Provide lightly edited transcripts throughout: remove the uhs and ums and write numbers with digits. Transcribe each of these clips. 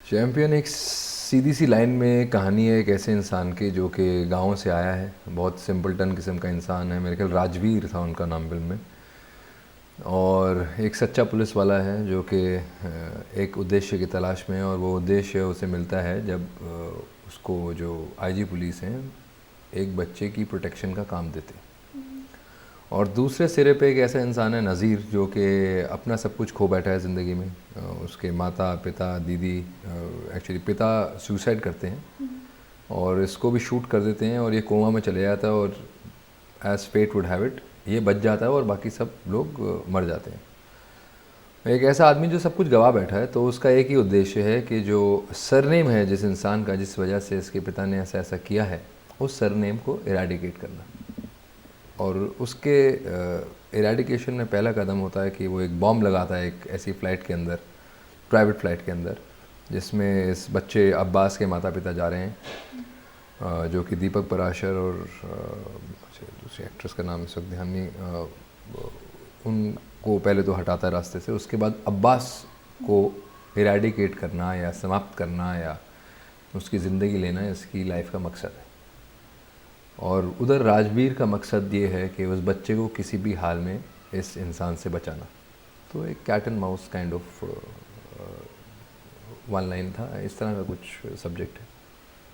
Champion एक सीधी सी line में कहानी है एक ऐसे इंसान की जो कि गाँव से आया है। बहुत सिंपलटन किस्म का इंसान है। मेरे ख्याल राजवीर था उनका नाम फिल्म में। और एक सच्चा पुलिस वाला है जो कि एक उद्देश्य की तलाश में है, और वो उद्देश्य उसे मिलता है जब उसको जो आईजी पुलिस हैं एक बच्चे की प्रोटेक्शन का काम देते हैं। और दूसरे सिरे पे एक ऐसा इंसान है नज़ीर जो कि अपना सब कुछ खो बैठा है ज़िंदगी में। उसके माता पिता दीदी, एक्चुअली पिता सुसाइड करते हैं और इसको भी शूट कर देते हैं और ये कोमा में चले जाता है, और as fate would have it ये बच जाता है और बाकी सब लोग मर जाते हैं। एक ऐसा आदमी जो सब कुछ गवा बैठा है, तो उसका एक ही उद्देश्य है कि जो सरनेम है जिस इंसान का, जिस वजह से इसके पिता ने ऐसा ऐसा किया है, उस सरनेम को इरेडिकेट करना। और उसके इरेडिकेशन में पहला कदम होता है कि वो एक बॉम्ब लगाता है एक ऐसी फ़्लाइट के अंदर, प्राइवेट फ़्लाइट के अंदर, जिसमें इस बच्चे अब्बास के माता पिता जा रहे हैं, जो कि दीपक पराशर और दूसरी एक्ट्रेस का नाम इस वक्त ध्यान नहीं, उनको पहले तो हटाता है रास्ते से। उसके बाद अब्बास को इरेडिकेट करना या समाप्त करना या उसकी ज़िंदगी लेना इसकी लाइफ का मकसद है। और उधर राजवीर का मकसद ये है कि उस बच्चे को किसी भी हाल में इस इंसान से बचाना। तो एक cat and mouse kind of one line था, इस तरह का कुछ सब्जेक्ट है।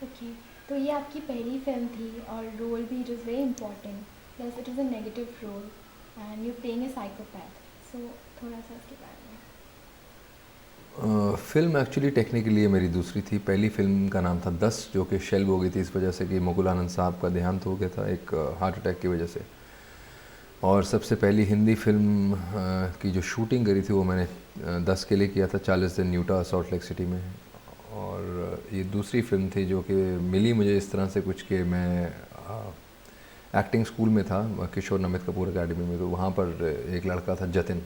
ओके, तो ये आपकी पहली फिल्म थी और रोल भी it is very important, plus it is a negative role and you playing a psychopath, so थोड़ा सा इसके बारे में। फिल्म एक्चुअली टेक्निकली मेरी दूसरी थी। पहली फिल्म का नाम था 10, जो कि शेल्व हो गई थी इस वजह से कि मुकुल आनंद साहब का देहांत हो गया था एक हार्ट अटैक की वजह से। और सबसे पहली हिंदी फिल्म की जो शूटिंग करी थी वो मैंने 10 के लिए किया था, 40 दिन न्यूटा सॉल्ट लेक सिटी में। और ये दूसरी फिल्म थी जो कि मिली मुझे इस तरह से कुछ कि मैं एक्टिंग स्कूल में था, किशोर नमित कपूर अकेडमी में। तो वहाँ पर एक लड़का था जतिन,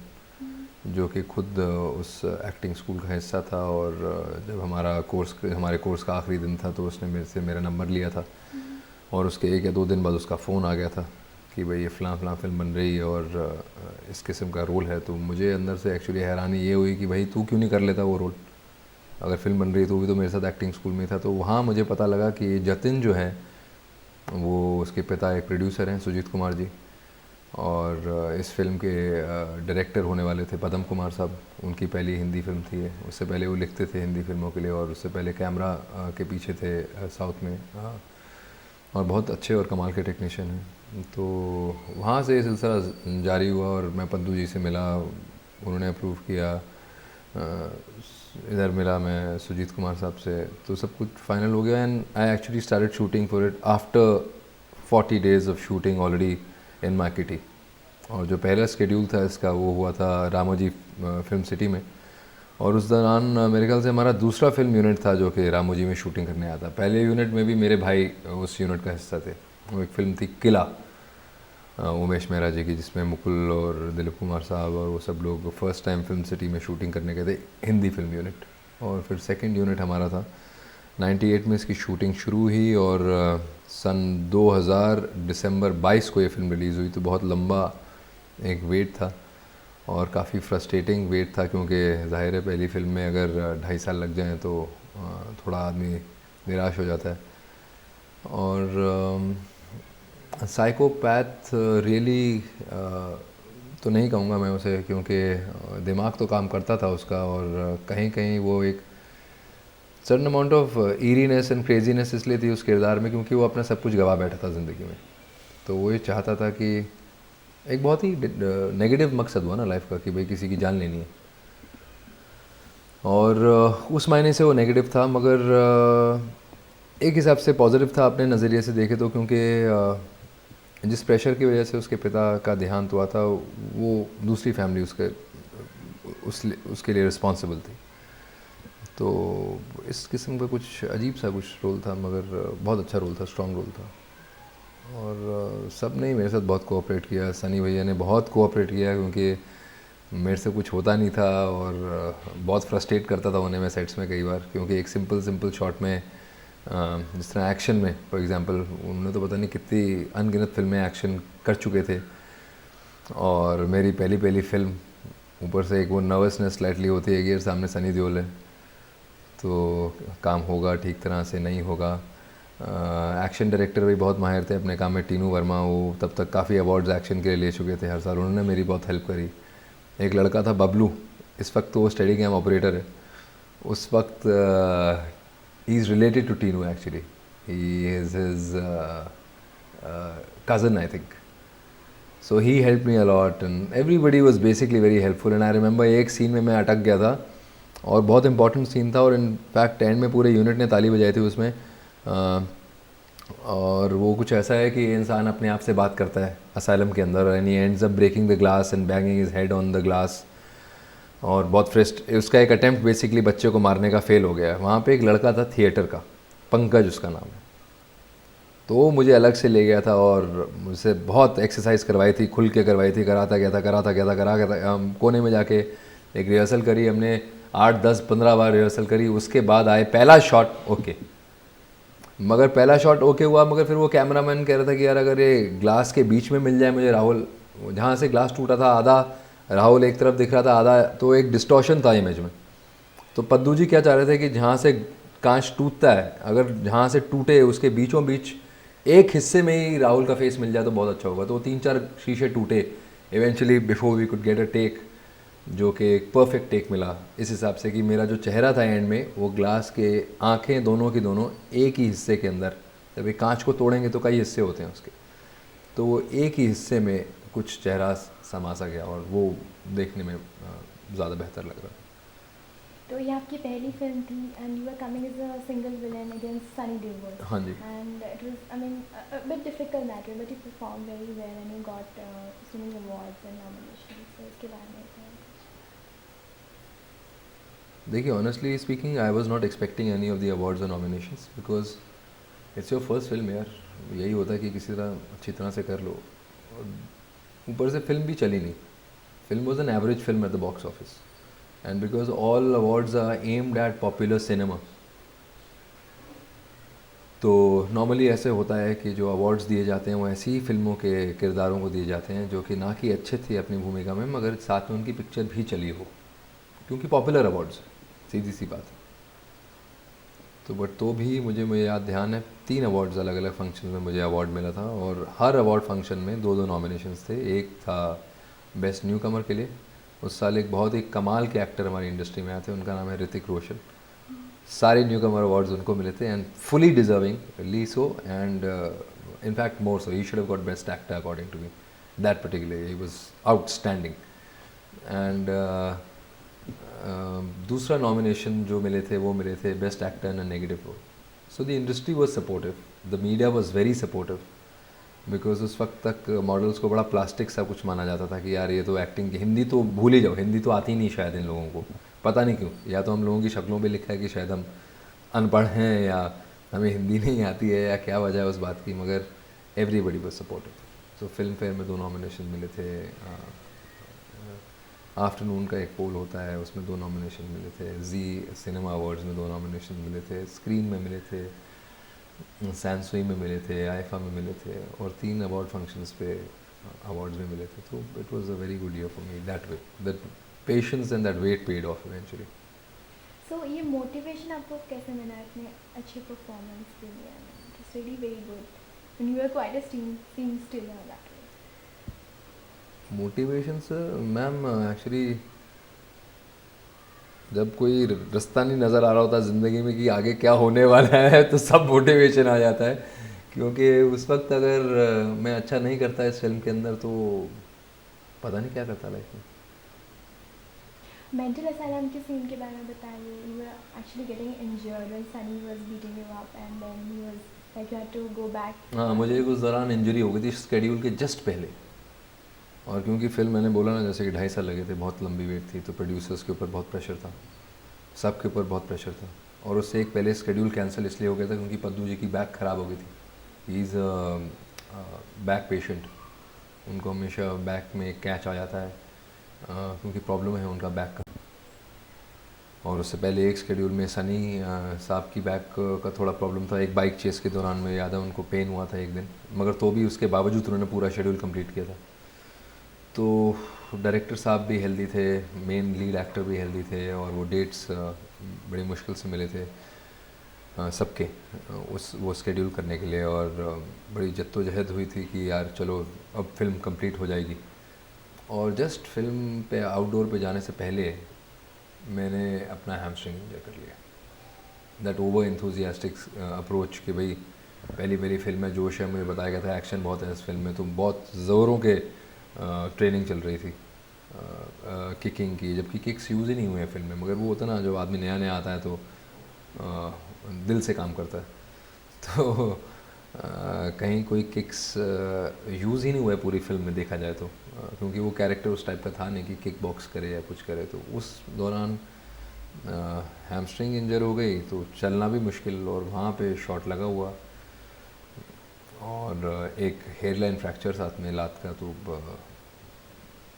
जो कि खुद उस एक्टिंग स्कूल का हिस्सा था। और जब हमारे कोर्स का आखिरी दिन था तो उसने मेरे से मेरा नंबर लिया था, और उसके 1 या 2 दिन बाद उसका फ़ोन आ गया था कि भाई ये फ़लाँ फिल्म बन रही है और इस किस्म का रोल है। तो मुझे अंदर से एक्चुअली हैरानी ये हुई कि भाई तू क्यों नहीं कर लेता वो रोल, अगर फिल्म बन रही है तो भी तो मेरे साथ एक्टिंग स्कूल में था। तो वहाँ मुझे पता लगा कि जतिन जो है वो, उसके पिता एक प्रोड्यूसर हैं सुजीत कुमार जी, और इस फिल्म के डायरेक्टर होने वाले थे पदम कुमार साहब। उनकी पहली हिंदी फिल्म थी ये। उससे पहले वो लिखते थे हिंदी फिल्मों के लिए, और उससे पहले कैमरा के पीछे थे साउथ में, और बहुत अच्छे और कमाल के टेक्नीशियन हैं। तो वहाँ से ये सिलसिला जारी हुआ और मैं पद्दू जी से मिला, उन्होंने अप्रूव किया। इधर मिला मैं सुजीत कुमार साहब से, तो सब कुछ फाइनल हो गया। And I actually started shooting for it after 40 days of shooting already in my kitty. और जो पहला स्केड्यूल था इसका वो हुआ था रामोजी फिल्म सिटी में, और उस दौरान मेरे ख्याल से हमारा दूसरा फिल्म यूनिट था जो कि रामोजी में शूटिंग करने आया था। पहले यूनिट में भी मेरे भाई उस यूनिट का हिस्सा थे। वो एक फ़िल्म थी किला, उमेश मेहरा जी की, जिसमें मुकुल और दिलीप कुमार साहब और वो सब लोग फर्स्ट टाइम फिल्म सिटी में शूटिंग करने गए थे, हिंदी फिल्म यूनिट। और फिर सेकंड यूनिट हमारा था 98 में इसकी शूटिंग शुरू हुई, और सन 2000 दिसंबर 22 को ये फिल्म रिलीज़ हुई। तो बहुत लंबा एक वेट था और काफ़ी फ्रस्ट्रेटिंग वेट था, क्योंकि ज़ाहिर है पहली फिल्म में अगर 2.5 साल लग जाएं तो थोड़ा आदमी निराश हो जाता है। और साइकोपैथ रियली तो नहीं कहूँगा मैं उसे, क्योंकि दिमाग तो काम करता था उसका, और कहीं कहीं वो एक certain amount of eeriness and craziness इसलिए थी उस किरदार में क्योंकि वो अपना सब कुछ गवा बैठा था ज़िंदगी में। तो वो ये चाहता था कि एक बहुत ही नेगेटिव मकसद हुआ ना लाइफ का कि भाई किसी की जान लेनी है, और उस मायने से वो नेगेटिव था, मगर एक हिसाब से पॉजिटिव था अपने नज़रिए से देखे तो, क्योंकि जिस प्रेशर की वजह से उसके पिता का देहांत हुआ था वो दूसरी फैमिली उसके लिए रिस्पॉन्सिबल थी। तो इस किस्म का कुछ अजीब सा कुछ रोल था, मगर बहुत अच्छा रोल था, स्ट्रॉन्ग रोल था। और सब ने मेरे साथ बहुत कोऑपरेट किया। सनी भैया ने बहुत कोऑपरेट किया, क्योंकि मेरे से कुछ होता नहीं था और बहुत फ्रस्ट्रेट करता था उन्हें मैं सेट्स में कई बार, क्योंकि एक सिंपल शॉट में जिस तरह एक्शन में फॉर एग्जांपल उन्होंने तो पता नहीं कितनी अनगिनत फिल्में एक्शन कर चुके थे, और मेरी पहली फिल्म, ऊपर से एक वो नर्वसनेस स्लाइटली होती है कि यार सामने सनी देओल है। तो काम होगा ठीक तरह से नहीं होगा। एक्शन डायरेक्टर भी बहुत माहिर थे अपने काम में, टीनू वर्मा, वो तब तक काफ़ी अवार्ड्स एक्शन के लिए ले चुके थे हर साल, उन्होंने मेरी बहुत हेल्प करी। एक लड़का था बबलू, इस वक्त तो वो स्टडी कैम ऑपरेटर है, उस वक्त he is related to Tinu actually, he is his cousin I think. So he helped me a lot and everybody was basically very helpful and I remember एक सीन में मैं अटक गया था और बहुत इंपॉर्टेंट सीन था और इनफैक्ट एंड में पूरे यूनिट ने ताली बजाई थी उसमें। और वो कुछ ऐसा है कि इंसान अपने आप से बात करता है असाइलम के अंदर and he ends up breaking the glass and banging his head on the glass और बहुत फ्रस्ट उसका एक अटेम्प्ट बेसिकली बच्चे को मारने का फेल हो गया। वहाँ पे एक लड़का था थिएटर का, पंकज उसका नाम है, तो वो मुझे अलग से ले गया था और मुझसे बहुत एक्सरसाइज करवाई थी, खुल के करवाई थी, कराता गया था। हम कोने में जाके एक रिहर्सल करी हमने, 8-10-15 बार रिहर्सल करी। उसके बाद आए पहला शॉट ओके, मगर पहला शॉट ओके हुआ, मगर फिर वो कैमरामैन कह रहा था कि यार अगर ये ग्लास के बीच में मिल जाए मुझे राहुल, जहाँ से ग्लास टूटा था आधा राहुल एक तरफ दिख रहा था, आधा तो एक डिस्टॉर्शन था इमेज में। तो पद्दू जी क्या चाह रहे थे कि जहाँ से कांच टूटता है, अगर जहाँ से टूटे उसके बीचों बीच एक हिस्से में ही राहुल का फेस मिल जाए तो बहुत अच्छा होगा। तो 3-4 शीशे टूटे eventually before we could get a take, जो कि एक परफेक्ट टेक मिला इस हिसाब से कि मेरा जो चेहरा था एंड में वो ग्लास के आंखें दोनों की दोनों एक ही हिस्से के अंदर, जब एक कांच को तोड़ेंगे तो कई हिस्से होते हैं उसके, तो वो एक ही हिस्से में कुछ चेहरा समा सा गया और वो देखने में ज़्यादा बेहतर लग रहा था। तो ये आपकी पहली फिल्म थी and you are coming as a single villain against Sunny Deol. हाँ जी। And it was I mean a bit difficult that way, but you perform very well and you got so many awards and nominations. तो इसके बारे में बताएं। देखिए honestly speaking I was not expecting any of the awards और nominations because it's your first film यार, यही होता है कि किसी तरह अच्छी तरह से कर लो। और ऊपर से फिल्म भी चली नहीं, film was an average film at the box office and because all awards are aimed at popular cinema, तो नॉर्मली ऐसे होता है कि जो अवार्ड्स दिए जाते हैं वो ऐसी ही फिल्मों के किरदारों को दिए जाते हैं जो कि ना कि अच्छे थे अपनी भूमिका में, मगर साथ में उनकी पिक्चर भी चली हो, क्योंकि पॉपुलर अवार्ड्स, सीधी सी बात है। तो बट तो भी मुझे याद ध्यान है 3 अवार्ड्स अलग अलग फंक्शन में मुझे अवार्ड मिला था और हर अवार्ड फंक्शन में 2-2 नॉमिनेशंस थे। एक था बेस्ट न्यू कमर के लिए, उस साल एक बहुत ही कमाल के एक्टर हमारी इंडस्ट्री में आए थे, उनका नाम है ऋतिक रोशन। सारे न्यू कमर अवार्ड्स उनको मिले थे and fully deservingly so and in fact more so, he should have got best actor according to me that particular, he was outstanding. And दूसरा नॉमिनेशन जो मिले थे वो मिले थे best actor in a negative role. So the industry was supportive, the media was very supportive, because उस वक्त तक मॉडल्स को बड़ा प्लास्टिक सा कुछ माना जाता था कि यार ये तो एक्टिंग, हिंदी तो भूल ही जाओ, हिंदी तो आती नहीं शायद इन लोगों को, पता नहीं क्यों, या तो हम लोगों की शक्लों पे लिखा है कि शायद हम अनपढ़ हैं या हमें हिंदी नहीं आती है या क्या वजह है उस बात की, मगर everybody was supportive. So film fair में 2 नॉमिनेशन मिले थे, आफ्टरनून का एक पोल होता है उसमें 2 नॉमिनेशन मिले थे, जी सिनेमा अवार्ड्स में 2 नॉमिनेशन मिले थे, स्क्रीन में मिले थे, सैनसुई में मिले थे, आईफा में मिले थे और 3 अवार्ड फंक्शंस पे अवार्ड्स में मिले थे। तो it was a very good year for me that way, that patience and that wait paid off eventually. So ये मोटिवेशन आपको कैसे मिला इतने अच्छे परफॉर्मेंस के लिए? It's really very good and you are quite a scene stealer that way. Motivation से ma'am actually जब कोई रास्ता नहीं नज़र आ रहा होता ज़िंदगी में कि आगे क्या होने वाला है तो सब मोटिवेशन आ जाता है, क्योंकि उस वक्त अगर मैं अच्छा नहीं करता इस फिल्म के अंदर तो पता नहीं क्या करता लाइफ में। मेंटल असाइलम के सीन के बारे में बताइए। You were actually getting injured when Sunny was beating you up and then he was like you had to go back. हाँ, मुझे उस दौरान इंजरी हो गई थी शेड्यूल के जस्ट पहले, और क्योंकि फिल्म मैंने बोला ना जैसे कि 2.5 साल लगे थे, बहुत लंबी वेट थी, तो प्रोड्यूसर्स के ऊपर बहुत प्रेशर था, सब के ऊपर बहुत प्रेशर था, और उससे एक पहले शेड्यूल कैंसिल इसलिए हो गया था क्योंकि पद्दू जी की बैक ख़राब हो गई थी। ही इज़ बैक पेशेंट, उनको हमेशा बैक में कैच आ जाता है क्योंकि प्रॉब्लम है उनका बैक का। और उससे पहले एक शेड्यूल में सनी साहब की बैक का थोड़ा प्रॉब्लम था, एक बाइक चेस के दौरान में याद है उनको पेन हुआ था एक दिन, मगर तो भी उसके बावजूद उन्होंने पूरा शेड्यूल कंप्लीट किया था। तो डायरेक्टर साहब भी हेल्दी थे, मेन लीड एक्टर भी हेल्दी थे, और वो डेट्स बड़ी मुश्किल से मिले थे सबके उस वो स्केड्यूल करने के लिए, और बड़ी जद्दोजहद हुई थी कि यार चलो अब फिल्म कंप्लीट हो जाएगी। और जस्ट फिल्म पे आउटडोर पे जाने से पहले मैंने अपना हैमस्ट्रिंग इंजर कर लिया। दैट ओवर इंथुजियास्टिक अप्रोच कि भाई पहली पहली फिल्म में जोश है, मुझे बताया गया था एक्शन बहुत है इस फिल्म में, तो बहुत ज़ोरों के ट्रेनिंग चल रही थी किकिंग की, जबकि किक्स यूज़ ही नहीं हुए हैं फिल्म में। मगर वो होता ना, जब आदमी नया नया आता है तो दिल से काम करता है, तो कहीं कोई किक्स यूज़ ही नहीं हुआ है पूरी फिल्म में देखा जाए तो, क्योंकि वो कैरेक्टर उस टाइप का था नहीं कि किक बॉक्स करे या कुछ करे। तो उस दौरान हैमस्ट्रिंग इंजर हो गई तो चलना भी मुश्किल, और वहाँ पे शॉट लगा हुआ, और एक हेयरलाइन फ्रैक्चर साथ में लात का। तो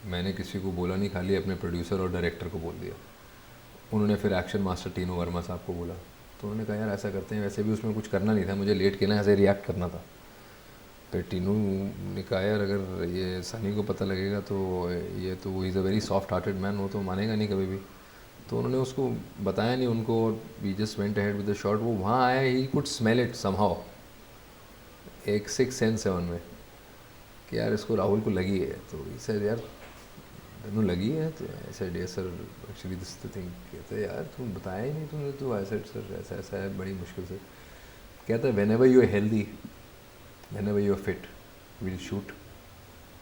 मैंने किसी को बोला नहीं, खाली अपने प्रोड्यूसर और डायरेक्टर को बोल दिया। उन्होंने फिर एक्शन मास्टर टीनू वर्मा साहब को बोला, तो उन्होंने कहा यार ऐसा करते हैं, वैसे भी उसमें कुछ करना नहीं था, मुझे लेट के ना ऐसे रिएक्ट करना था। फिर टीनू ने कहा यार अगर ये सनी को पता लगेगा तो ये तो is a very soft hearted man, वो तो मानेगा नहीं कभी भी। तो उन्होंने उसको बताया नहीं उनको, we just went ahead with the shot. वो वहाँ आया, he could smell it somehow, एक सिक्स सेंस है उनमें कि यार इसको राहुल को लगी है। तो इसे यार तनु लगी है, तो ऐसा day sir actually this the thing. कहते यार तुम बताया ही नहीं तुमने, तो ऐसा सर ऐसा ऐसा है, बड़ी मुश्किल से। कहता है whenever you are healthy, whenever you are fit, will shoot,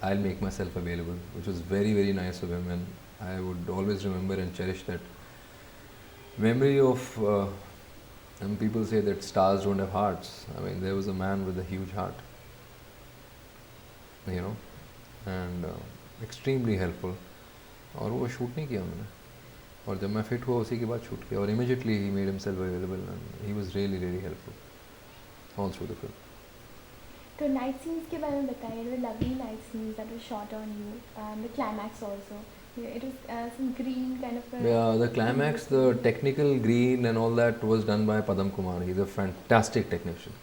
I will make myself available, which was very very nice of him, and I would always remember and cherish that memory of and people say that stars don't have hearts. I mean, there was a man with a huge heart, you know, and extremely helpful. और वो shoot नहीं किया उन्होंने, और जब मैं fit हुआ उसी के बाद शूट किया, और immediately he made himself available and he was really really helpful all through the film. तो नाइट सीन्स के बारे में बताइए, the lovely night scenes that was shot on you, the climax also, it was some green kind of a Yeah, the climax, the technical green and all that was done by Padam Kumar. He's a fantastic technician.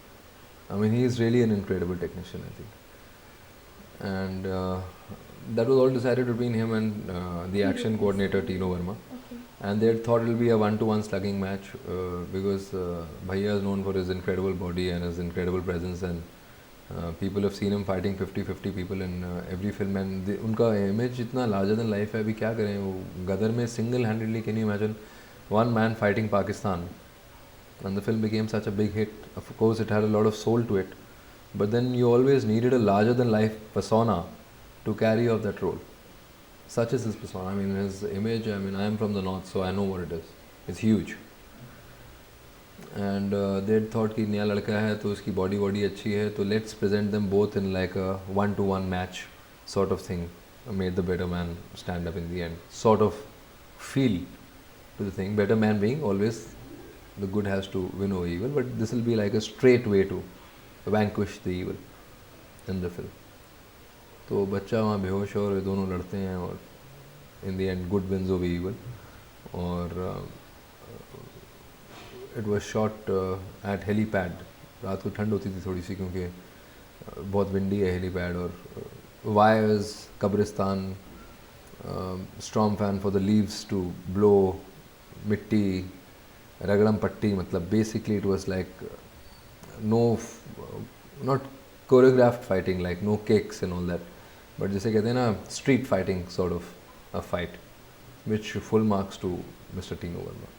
I mean, he is really an incredible technician, I think. And that was all decided between him and the action coordinator Tino Verma. Okay. And they had thought it will be a 1-to-1 slugging match because Bhaiya is known for his incredible body and his incredible presence, and people have seen him fighting 50-50 people in every film, and उनका image इतना larger than life है। अभी क्या करें, वो गदर में single handedly, can you imagine one man fighting Pakistan, and the film became such a big hit. Of course it had a lot of soul to it, but then you always needed a larger than life persona to carry off that role. Such is his persona. I mean, his image, I mean, I am from the north, so I know what it is. It's huge. And that thought कि नया लड़का है तो उसकी body अच्छी है, तो let's present them both in like a 1-to-1 match sort of thing, made the better man stand up in the end, sort of feel to the thing, better man being always the good has to win over evil, but this will be like a straight way to vanquish the evil in the film. तो बच्चा वहाँ बेहोश और दोनों लड़ते हैं, और in the end good wins over evil. और it was shot at helipad. रात को ठंड होती थी थोड़ी सी, क्योंकि बहुत विंडी है हेलीपैड, और वायर्स, कब्रिस्तान, storm fan for the leaves to blow, मिट्टी, रगड़म पट्टी, मतलब basically it was like no, not choreographed fighting, like no cakes and all that, but जैसे कहते हैं ना street fighting sort of a fight, which full marks to mister Tinu Verma.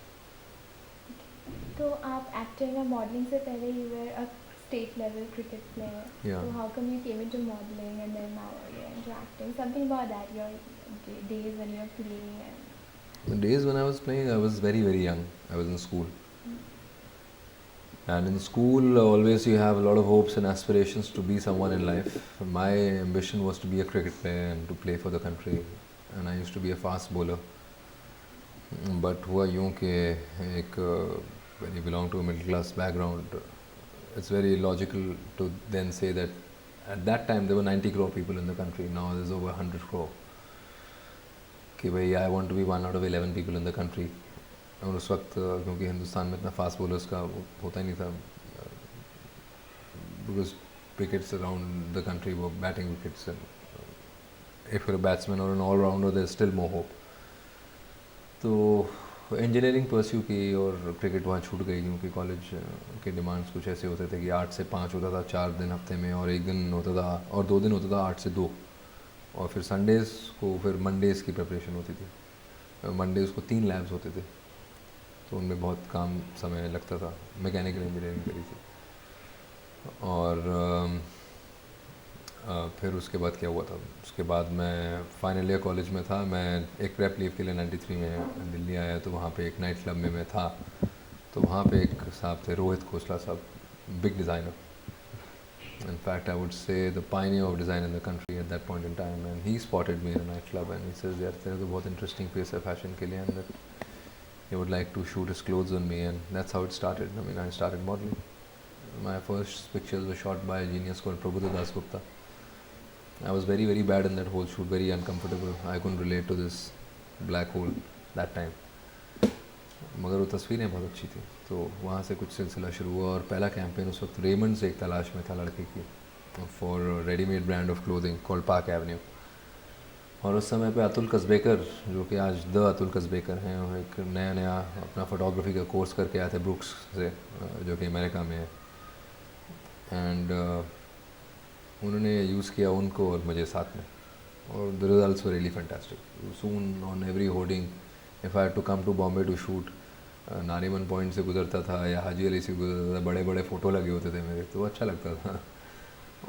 तो आप एक्टिंग और मॉडलिंग से पहले you were a state level cricket player, Yeah. so how come you came into modeling and then now you're into acting? Something about that, your days when you were playing and The days when I was playing, I was very very young. I was in school, and in school always you have a lot of hopes and aspirations to be someone in life. My ambition was to be a cricket player and to play for the country, and I used to be a fast bowler. But हुआ यूँ कि एक when you belong to a middle class background, it's very logical to then say that at that time there were 90 crore people in the country. Now there's over 100 crore. कि भाई I want to be one out of 11 people in the country. और उस वक्त क्योंकि हिंदुस्तान में इतना fast bowlers का होता ही नहीं था, because wickets around the country were batting wickets, and if you're a batsman or an all-rounder there's still more hope. तो इंजीनियरिंग परस्यू की और क्रिकेट वहाँ छूट गई क्योंकि कॉलेज के डिमांड्स कुछ ऐसे होते थे कि 8 से 5 होता था 4 दिन हफ्ते में, और एक दिन होता था और 2 दिन होता था 8 से 2, और फिर संडेज़ को फिर मंडेज़ की प्रिपरेशन होती थी। मंडेज़ को 3 लैब्स होते थे, तो उनमें बहुत काम समय लगता था। मैकेनिकल इंजीनियरिंग करी थी। और फिर उसके बाद क्या हुआ था, उसके बाद मैं फाइनल ईयर कॉलेज में था। मैं एक प्रेप लीव के लिए 93 में दिल्ली आया, तो वहाँ पे एक नाइट क्लब में मैं था। तो वहाँ पे एक साहब थे, रोहित खोसला साहब, big designer, in fact I would say the pioneer of design in the country at that point in time, and he spotted me in a night club and he says यार तेरा तो बहुत interesting face है fashion के लिए, and that he would like to shoot his clothes on me, and that's how it started. I mean, I started modeling. My first pictures were shot by a genius called Prabhuda Das Gupta. I was very very bad in that whole shoot, very uncomfortable. I couldn't relate to this black hole that time. मगर वो तस्वीरें बहुत अच्छी थी, तो वहाँ से कुछ सिलसिला शुरू हुआ। और पहला कैंपेन उस वक्त रेमंड से एक तलाश में था लड़के की, for readymade brand of clothing called park Avenue. और उस समय पे अतुल कसबेकर, जो कि आज द अतुल कसबेकर हैं, वो एक नया नया अपना फोटोग्राफी का कोर्स करके आए थे ब्रुक्स से, जो कि अमेरिका में है। एंड उन्होंने यूज़ किया उनको और मुझे साथ में, और the results were really fantastic. Soon on every hoarding, if I had to come to Bombay to shoot, Nariman point से गुजरता था या हाजी अली से गुजरता था, बड़े बड़े फ़ोटो लगे होते थे मेरे, तो अच्छा लगता था।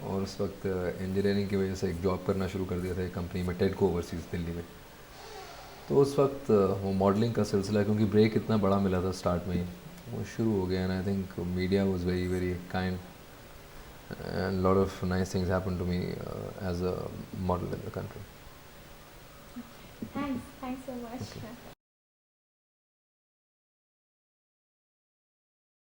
और उस वक्त इंजीनियरिंग की वजह से एक जॉब करना शुरू कर दिया था एक कंपनी में, टेडको ओवरसीज़ दिल्ली में। तो उस वक्त वो मॉडलिंग का सिलसिला, क्योंकि ब्रेक इतना बड़ा मिला था स्टार्ट में ही, वो शुरू हो गया। And I think media was very very kind and lot of nice things happened to me as a model in the country. Thanks so much.